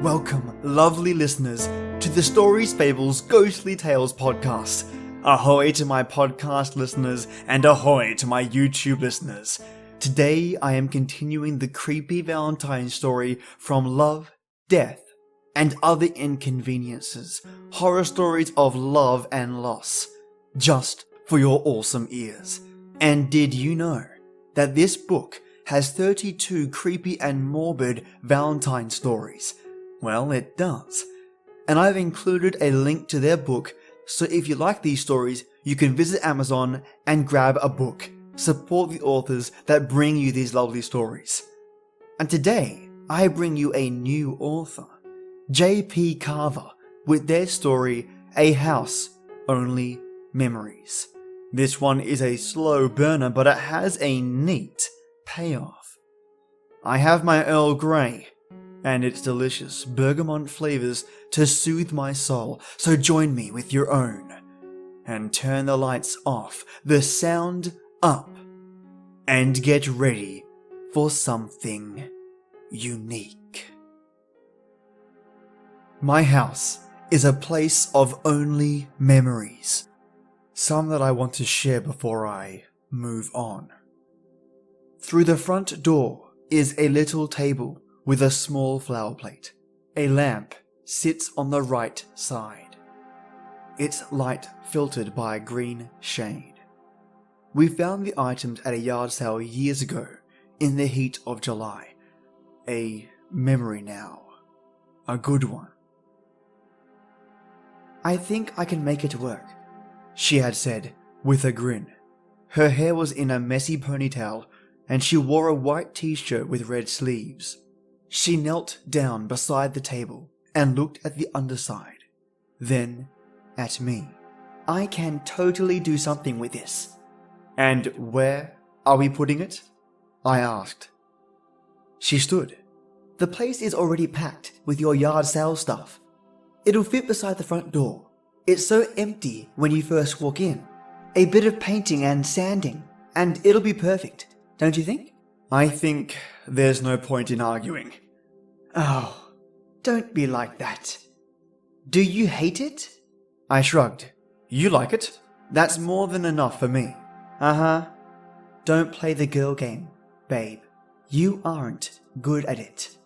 Welcome, lovely listeners, to the Stories, Fables, Ghostly Tales podcast. Ahoy to my podcast listeners, and ahoy to my YouTube listeners. Today I am continuing the creepy Valentine story from Love, Death, and Other Inconveniences, horror stories of love and loss, just for your awesome ears. And did you know that this book has 32 creepy and morbid Valentine stories? Well, it does. And I've included a link to their book, so if you like these stories, you can visit Amazon and grab a book. Support the authors that bring you these lovely stories. And today, I bring you a new author, J.P. Carver, with their story, A House, Only Memories. This one is a slow burner, but it has a neat payoff. I have my Earl Grey, and its delicious bergamot flavors to soothe my soul, so join me with your own. And turn the lights off, the sound up, and get ready for something unique. My house is a place of only memories, some that I want to share before I move on. Through the front door is a little table with a small flower plate. A lamp sits on the right side, its light filtered by a green shade. We found the items at a yard sale years ago in the heat of July. A memory now. A good one. "I think I can make it work," she had said with a grin. Her hair was in a messy ponytail and she wore a white t-shirt with red sleeves. She knelt down beside the table and looked at the underside, then at me. "I can totally do something with this." "And where are we putting it?" I asked. She stood. "The place is already packed with your yard sale stuff. It'll fit beside the front door. It's so empty when you first walk in. A bit of painting and sanding, and it'll be perfect, don't you think?" "I think there's no point in arguing." "Oh, don't be like that. Do you hate it?" I shrugged. "You like it? That's more than enough for me." "Uh-huh. Don't play the girl game, babe. You aren't good at it."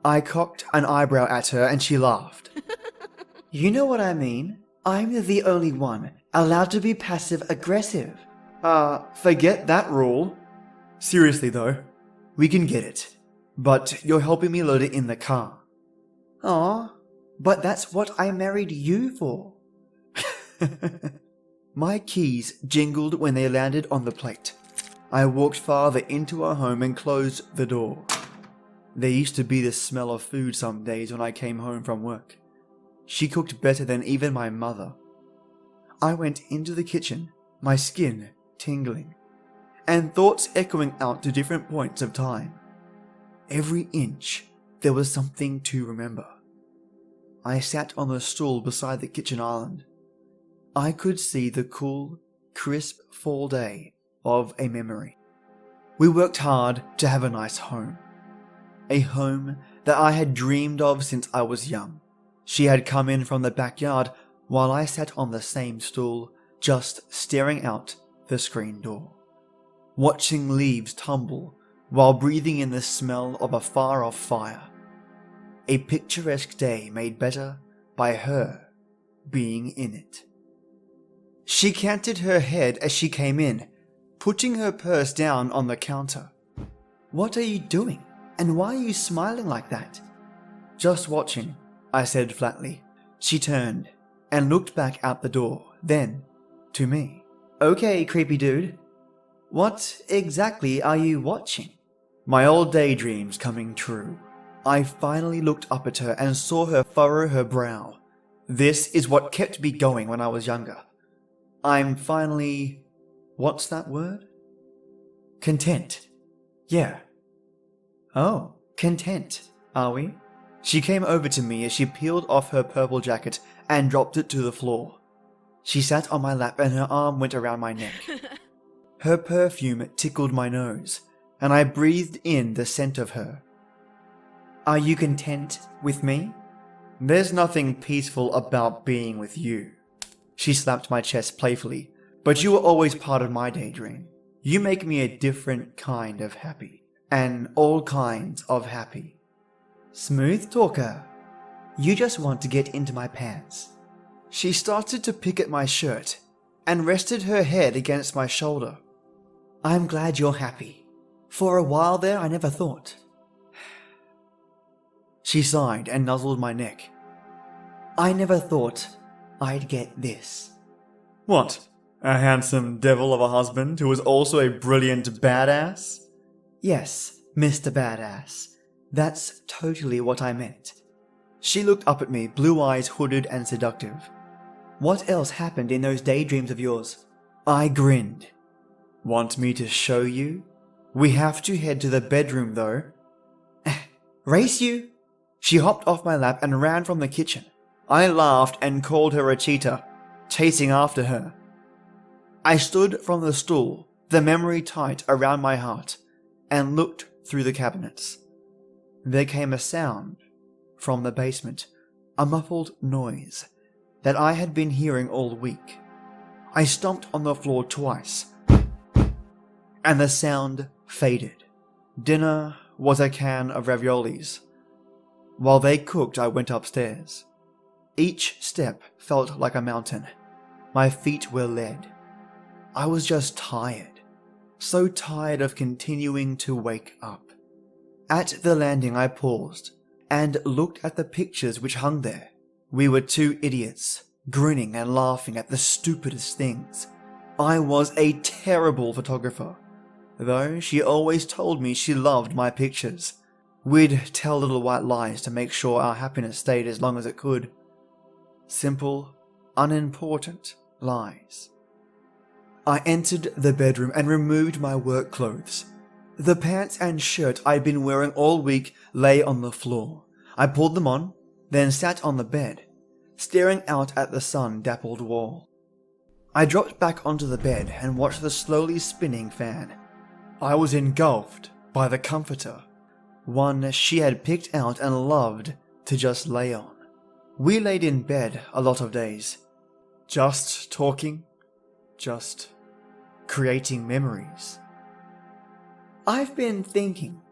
I cocked an eyebrow at her and she laughed. "You know what I mean. I'm the only one allowed to be passive-aggressive." Forget that rule. Seriously though, we can get it. But you're helping me load it in the car. Aw, but that's what I married you for. My keys jingled when they landed on the plate. I walked farther into our home and closed the door. There used to be the smell of food some days when I came home from work. She cooked better than even my mother. I went into the kitchen, my skin tingling, and thoughts echoing out to different points of time. Every inch, there was something to remember. I sat on the stool beside the kitchen island. I could see the cool, crisp fall day of a memory. We worked hard to have a nice home. A home that I had dreamed of since I was young. She had come in from the backyard while I sat on the same stool, just staring out the screen door, watching leaves tumble while breathing in the smell of a far-off fire. A picturesque day made better by her being in it. She canted her head as she came in, putting her purse down on the counter. "What are you doing? And why are you smiling like that?" "Just watching," I said flatly. She turned and looked back out the door, then to me. "Okay, creepy dude. What exactly are you watching?" My old daydreams coming true. I finally looked up at her and saw her furrow her brow. This is what kept me going when I was younger. I'm finally... what's that word? Content. Yeah. Oh, content, are we? She came over to me as she peeled off her purple jacket and dropped it to the floor. She sat on my lap and her arm went around my neck. Her perfume tickled my nose, and I breathed in the scent of her. Are you content with me? There's nothing peaceful about being with you. She slapped my chest playfully. But you were always part of my daydream. You make me a different kind of happy. And all kinds of happy. Smooth talker. You just want to get into my pants. She started to pick at my shirt and rested her head against my shoulder. I'm glad you're happy. For a while there, I never thought. She sighed and nuzzled my neck. I never thought I'd get this. What? A handsome devil of a husband who was also a brilliant badass? Yes, Mr. Badass. That's totally what I meant. She looked up at me, blue eyes hooded and seductive. What else happened in those daydreams of yours? I grinned. Want me to show you? We have to head to the bedroom though. Race you! She hopped off my lap and ran from the kitchen. I laughed and called her a cheater, chasing after her. I stood from the stool, the memory tight around my heart, and looked through the cabinets. There came a sound from the basement, a muffled noise that I had been hearing all week. I stomped on the floor twice, and the sound faded. Dinner was a can of raviolis. While they cooked, I went upstairs. Each step felt like a mountain. My feet were lead. I was just tired. So tired of continuing to wake up. At the landing I paused and looked at the pictures which hung there. We were two idiots, grinning and laughing at the stupidest things. I was a terrible photographer, though she always told me she loved my pictures. We'd tell little white lies to make sure our happiness stayed as long as it could. Simple, unimportant lies. I entered the bedroom and removed my work clothes. The pants and shirt I'd been wearing all week lay on the floor. I pulled them on, then sat on the bed, staring out at the sun-dappled wall. I dropped back onto the bed and watched the slowly spinning fan. I was engulfed by the comforter, one she had picked out and loved to just lay on. We laid in bed a lot of days, just talking, just creating memories. I've been thinking.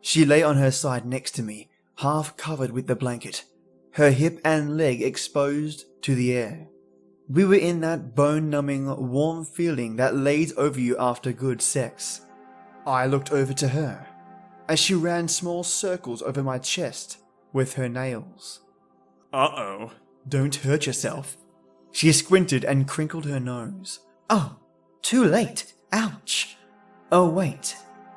She lay on her side next to me, half covered with the blanket, her hip and leg exposed to the air. We were in that bone-numbing, warm feeling that lays over you after good sex. I looked over to her, as she ran small circles over my chest with her nails. Uh-oh, don't hurt yourself. She squinted and crinkled her nose. Oh, too late. Ouch. Oh wait,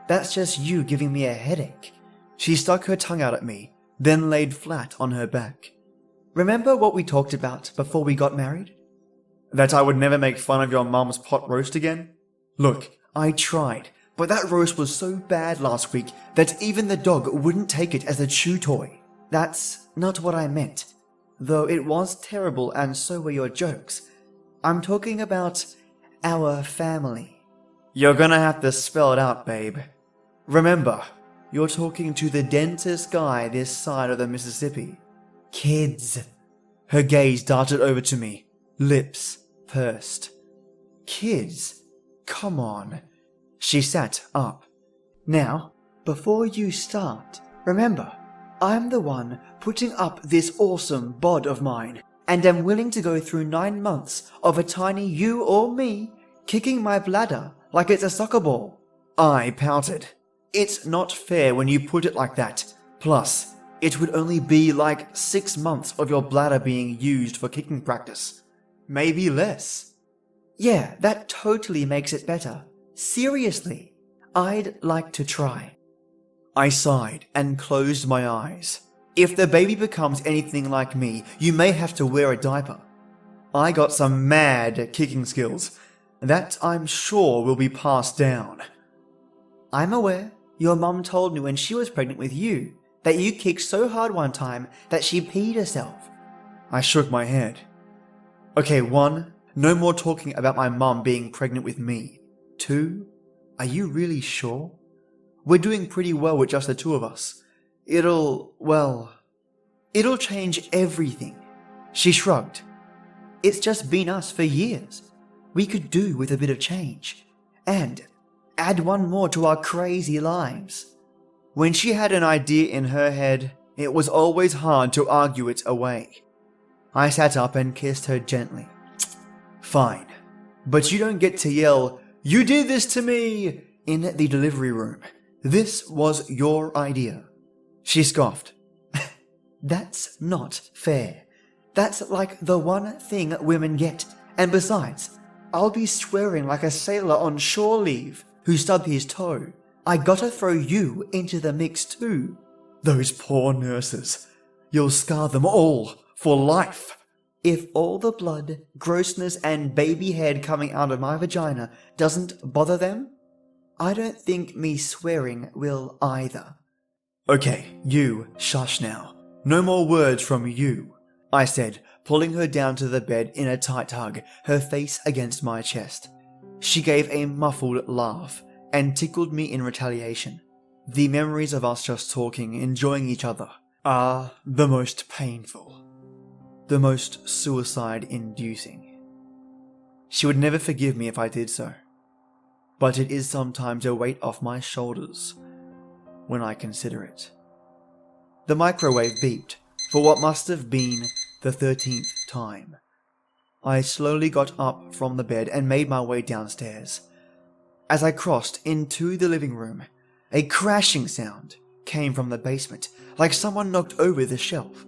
that's just you giving me a headache. She stuck her tongue out at me, then laid flat on her back. Remember what we talked about before we got married? That I would never make fun of your mum's pot roast again? Look, I tried, but that roast was so bad last week that even the dog wouldn't take it as a chew toy. That's not what I meant. Though it was terrible and so were your jokes. I'm talking about our family. You're gonna have to spell it out, babe. Remember, you're talking to the dentist guy this side of the Mississippi. Kids. Her gaze darted over to me, lips pursed. Kids? Come on. She sat up. Now, before you start, remember, I'm the one putting up this awesome bod of mine, and am willing to go through 9 months of a tiny you or me kicking my bladder like it's a soccer ball. I pouted. It's not fair when you put it like that. Plus, it would only be like 6 months of your bladder being used for kicking practice. Maybe less. Yeah, that totally makes it better. Seriously, I'd like to try. I sighed and closed my eyes. If the baby becomes anything like me, you may have to wear a diaper. I got some mad kicking skills that I'm sure will be passed down. I'm aware. Your mum told me when she was pregnant with you that you kicked so hard one time that she peed herself. I shook my head. Okay, 1, no more talking about my mum being pregnant with me. 2, are you really sure? We're doing pretty well with just the 2 of us. It'll change everything. She shrugged. It's just been us for years. We could do with a bit of change. And add one more to our crazy lives. When she had an idea in her head, it was always hard to argue it away. I sat up and kissed her gently. Fine, but you don't get to yell, "You did this to me!" in the delivery room. This was your idea. She scoffed. That's not fair. That's like the one thing women get. And besides, I'll be swearing like a sailor on shore leave who stubbed his toe. I gotta throw you into the mix too. Those poor nurses. You'll scar them all for life. If all the blood, grossness, and baby head coming out of my vagina doesn't bother them, I don't think me swearing will either. Okay, you, shush now. No more words from you, I said, pulling her down to the bed in a tight hug, her face against my chest. She gave a muffled laugh and tickled me in retaliation. The memories of us just talking, enjoying each other, are the most painful, the most suicide-inducing. She would never forgive me if I did so, but it is sometimes a weight off my shoulders when I consider it. The microwave beeped for what must have been the 13th time. I slowly got up from the bed and made my way downstairs. As I crossed into the living room, a crashing sound came from the basement, like someone knocked over the shelf.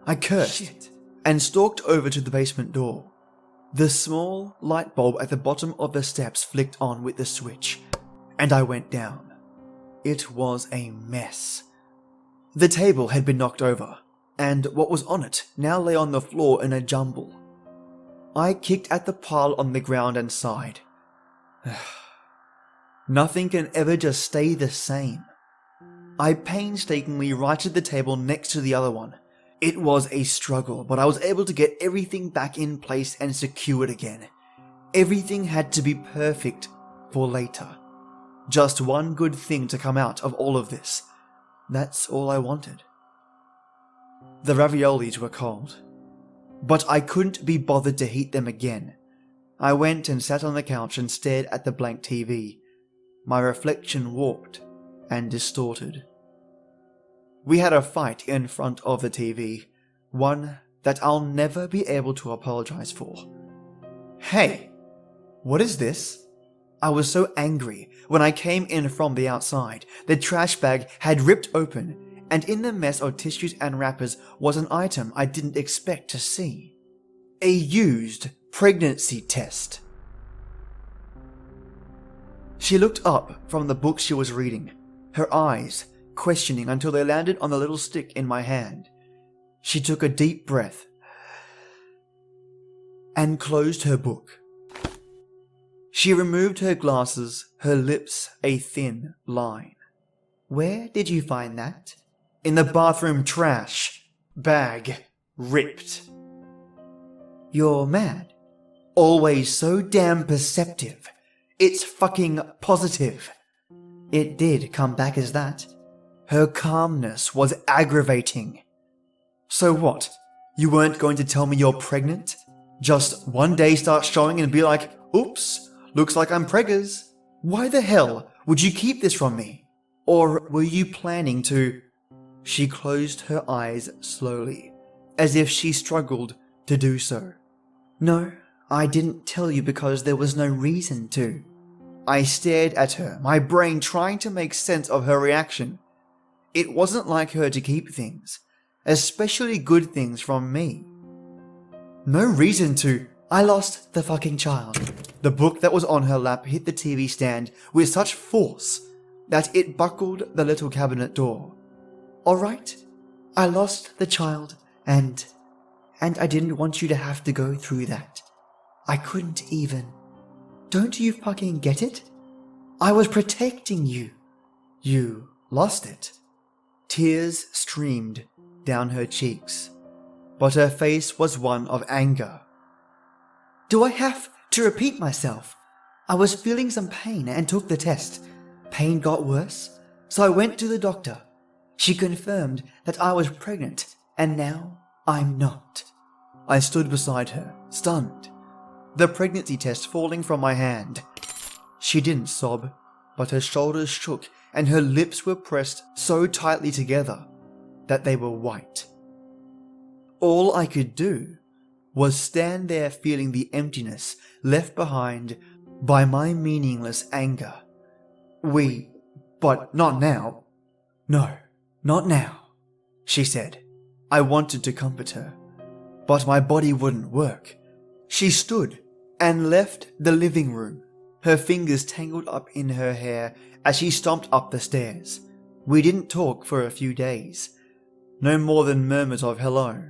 I cursed and stalked over to the basement door. The small light bulb at the bottom of the steps flicked on with the switch, and I went down. It was a mess. The table had been knocked over, and what was on it now lay on the floor in a jumble. I kicked at the pile on the ground and sighed. Nothing can ever just stay the same. I painstakingly righted the table next to the other one. It was a struggle, but I was able to get everything back in place and secured again. Everything had to be perfect for later. Just one good thing to come out of all of this. That's all I wanted. The raviolis were cold, but I couldn't be bothered to heat them again. I went and sat on the couch and stared at the blank TV. My reflection warped and distorted. We had a fight in front of the TV, one that I'll never be able to apologize for. Hey, what is this? I was so angry when I came in from the outside. The trash bag had ripped open, and in the mess of tissues and wrappers was an item I didn't expect to see. A used pregnancy test. She looked up from the book she was reading, her eyes questioning until they landed on the little stick in my hand. She took a deep breath and closed her book. She removed her glasses, her lips a thin line. Where did you find that? In the bathroom trash. Bag ripped. You're mad. Always so damn perceptive. It's fucking positive. It did come back as that. Her calmness was aggravating. So what? You weren't going to tell me you're pregnant? Just one day start showing and be like, oops, looks like I'm preggers. Why the hell would you keep this from me? Or were you planning to... She closed her eyes slowly, as if she struggled to do so. No, I didn't tell you because there was no reason to. I stared at her, my brain trying to make sense of her reaction. It wasn't like her to keep things, especially good things, from me. No reason to. I lost the fucking child. The book that was on her lap hit the TV stand with such force that it buckled the little cabinet door. Alright, I lost the child and I didn't want you to have to go through that. I couldn't even. Don't you fucking get it? I was protecting you. You lost it. Tears streamed down her cheeks, but her face was one of anger. Do I have to repeat myself? I was feeling some pain and took the test. Pain got worse, so I went to the doctor. She confirmed that I was pregnant, and now I'm not. I stood beside her, stunned, the pregnancy test falling from my hand. She didn't sob, but her shoulders shook and her lips were pressed so tightly together that they were white. All I could do was stand there feeling the emptiness left behind by my meaningless anger. But not now. No, not now, she said. I wanted to comfort her, but my body wouldn't work. She stood and left the living room, her fingers tangled up in her hair as she stomped up the stairs. We didn't talk for a few days, no more than murmurs of hello.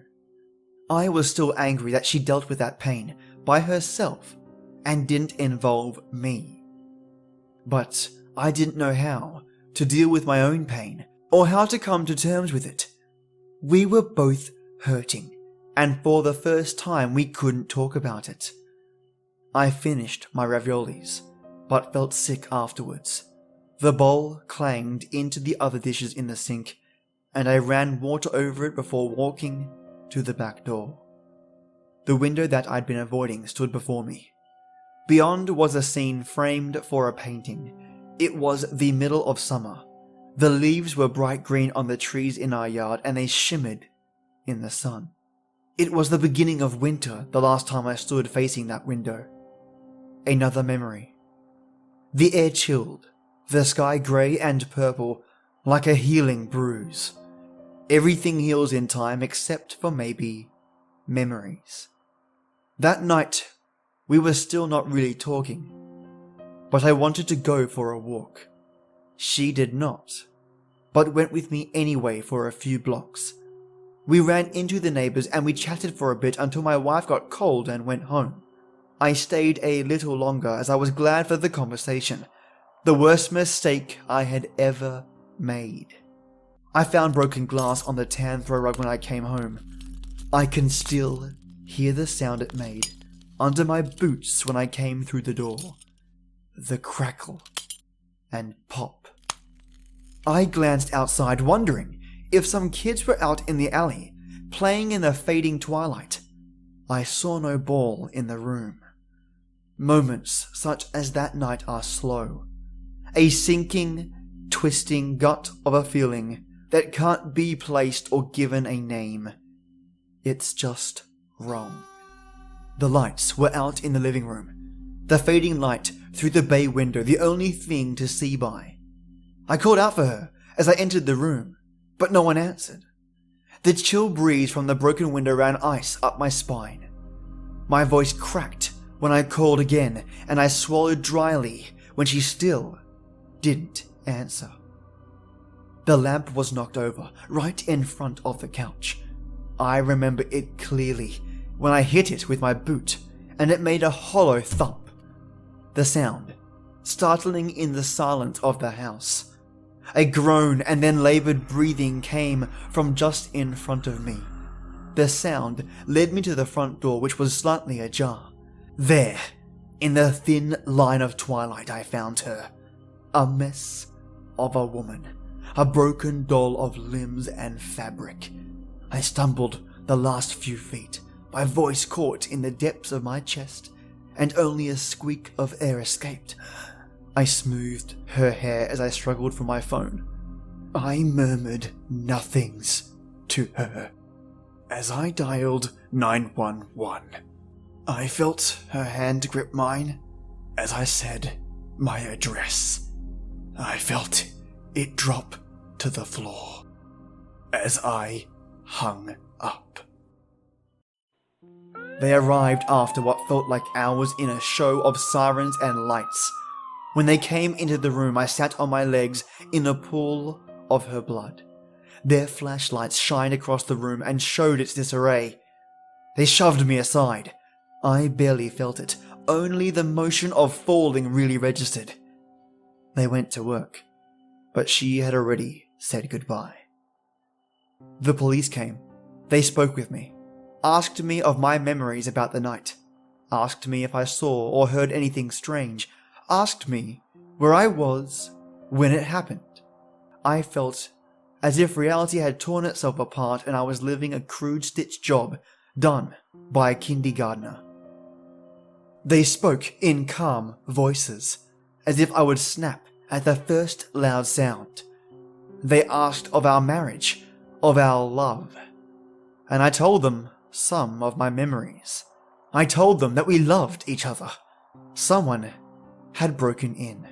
I was still angry that she dealt with that pain by herself and didn't involve me. But I didn't know how to deal with my own pain or how to come to terms with it. We were both hurting, and for the first time we couldn't talk about it. I finished my raviolis, but felt sick afterwards. The bowl clanged into the other dishes in the sink, and I ran water over it before walking to the back door. The window that I'd been avoiding stood before me. Beyond was a scene framed for a painting. It was the middle of summer. The leaves were bright green on the trees in our yard, and they shimmered in the sun. It was the beginning of winter the last time I stood facing that window. Another memory. The air chilled, the sky grey and purple, like a healing bruise. Everything heals in time except for maybe memories. That night, we were still not really talking, but I wanted to go for a walk. She did not, but went with me anyway for a few blocks. We ran into the neighbours and we chatted for a bit until my wife got cold and went home. I stayed a little longer as I was glad for the conversation. The worst mistake I had ever made. I found broken glass on the tan throw rug when I came home. I can still hear the sound it made under my boots when I came through the door. The crackle and pop. I glanced outside, wondering if some kids were out in the alley, playing in the fading twilight. I saw no ball in the room. Moments such as that night are slow. A sinking, twisting gut of a feeling that can't be placed or given a name. It's just wrong. The lights were out in the living room. The fading light through the bay window, the only thing to see by. I called out for her as I entered the room, but no one answered. The chill breeze from the broken window ran ice up my spine. My voice cracked when I called again, and I swallowed dryly when she still didn't answer. The lamp was knocked over right in front of the couch. I remember it clearly when I hit it with my boot, and it made a hollow thump. The sound, startling in the silence of the house. A groan and then laboured breathing came from just in front of me. The sound led me to the front door, which was slightly ajar. There, in the thin line of twilight, I found her. A mess of a woman. A broken doll of limbs and fabric. I stumbled the last few feet, my voice caught in the depths of my chest, and only a squeak of air escaped. I smoothed her hair as I struggled for my phone. I murmured nothings to her as I dialed 911. I felt her hand grip mine as I said my address. I felt it drop to the floor as I hung up. They arrived after what felt like hours in a show of sirens and lights. When they came into the room, I sat on my legs in a pool of her blood. Their flashlights shined across the room and showed its disarray. They shoved me aside. I barely felt it. Only the motion of falling really registered. They went to work, but she had already said goodbye. The police came. They spoke with me, asked me of my memories about the night, asked me if I saw or heard anything strange, asked me where I was when it happened. I felt as if reality had torn itself apart and I was living a crude stitch job done by a kindergartner. They spoke in calm voices, as if I would snap at the first loud sound. They asked of our marriage, of our love, and I told them some of my memories. I told them that we loved each other. Someone had broken in.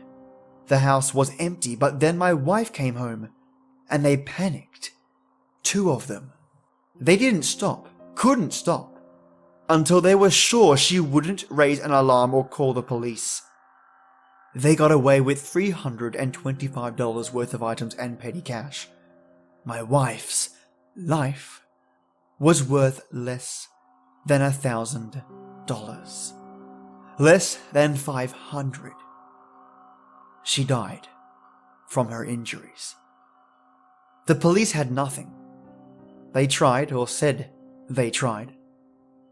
The house was empty, but then my wife came home, and they panicked. 2 of them. They didn't stop, couldn't stop, until they were sure she wouldn't raise an alarm or call the police. They got away with $325 worth of items and petty cash. My wife's life was worth less than $1,000. Less than $500. She died from her injuries. The police had nothing. They tried, or said they tried,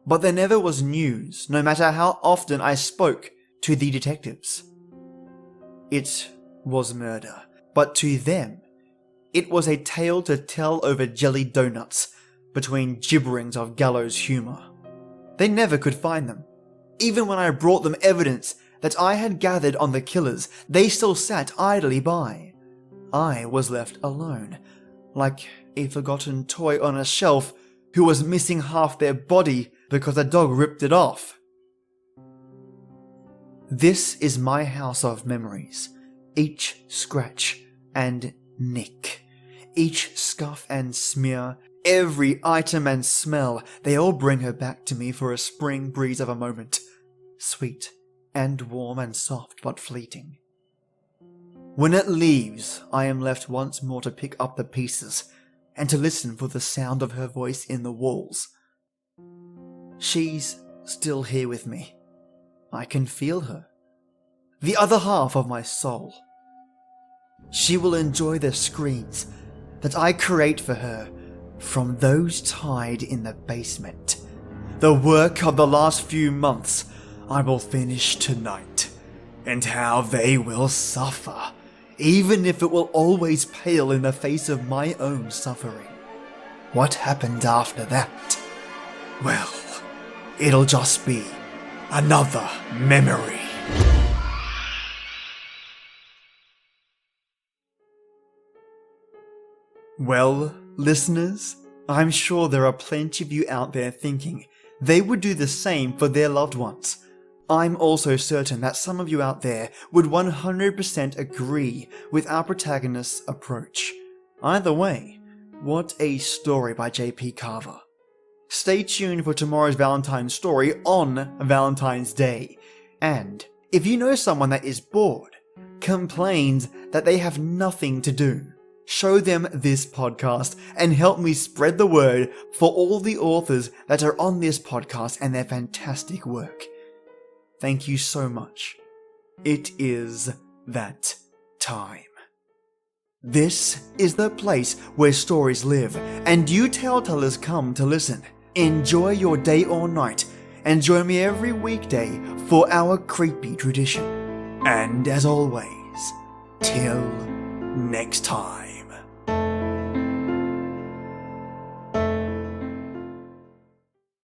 but there never was news, no matter how often I spoke to the detectives. It was murder, but to them, it was a tale to tell over jelly donuts between gibberings of gallows humor. They never could find them. Even when I brought them evidence that I had gathered on the killers, they still sat idly by. I was left alone, like a forgotten toy on a shelf who was missing half their body because a dog ripped it off. This is my house of memories. Each scratch and nick, each scuff and smear, every item and smell, they all bring her back to me for a spring breeze of a moment, sweet and warm and soft but fleeting. When it leaves, I am left once more to pick up the pieces and to listen for the sound of her voice in the walls. She's still here with me. I can feel her. The other half of my soul. She will enjoy the screams that I create for her from those tied in the basement. The work of the last few months I will finish tonight, and how they will suffer, even if it will always pale in the face of my own suffering. What happened after that? Well, it'll just be another memory. Well, listeners, I'm sure there are plenty of you out there thinking they would do the same for their loved ones. I'm also certain that some of you out there would 100% agree with our protagonist's approach. Either way, what a story by J.P. Carver. Stay tuned for tomorrow's Valentine story on Valentine's Day. And if you know someone that is bored, complains that they have nothing to do, show them this podcast and help me spread the word for all the authors that are on this podcast and their fantastic work. Thank you so much. It is that time. This is the place where stories live, and you tale-tellers come to listen. Enjoy your day or night, and join me every weekday for our creepy tradition. And as always, till next time.